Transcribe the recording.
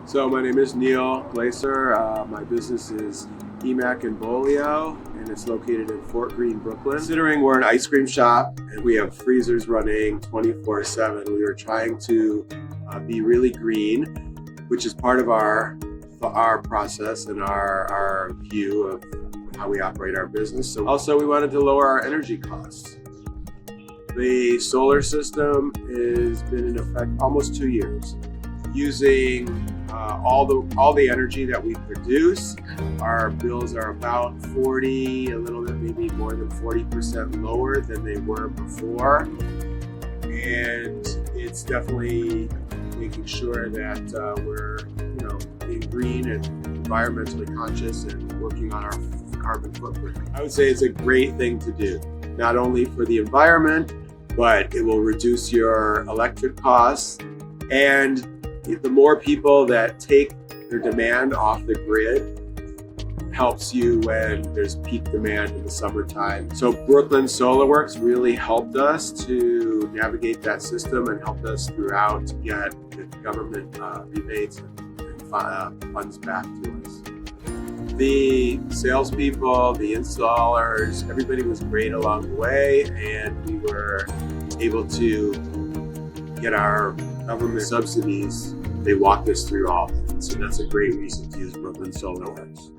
So my name is Neil Glaser. My business is Emack and Bolio, and it's located in Fort Greene, Brooklyn. Considering we're an ice cream shop and we have freezers running 24/7, we were trying to be really green, which is part of our process and our view of how we operate our business. So also we wanted to lower our energy costs. The solar system has been in effect almost 2 years. Using all the energy that we produce, our bills are about 40, a little bit maybe more than 40% lower than they were before. And it's definitely making sure that we're being green and environmentally conscious and working on our carbon footprint. I would say it's a great thing to do, not only for the environment, but it will reduce your electric costs. And the more people that take their demand off the grid helps you when there's peak demand in the summertime. So Brooklyn Solar Works really helped us to navigate that system and helped us throughout to get the government rebates and funds back to us. The salespeople, the installers, everybody was great along the way, and we were able to get our government subsidies. They walked us through all of it. So that's a great reason to use Brooklyn Solar Works.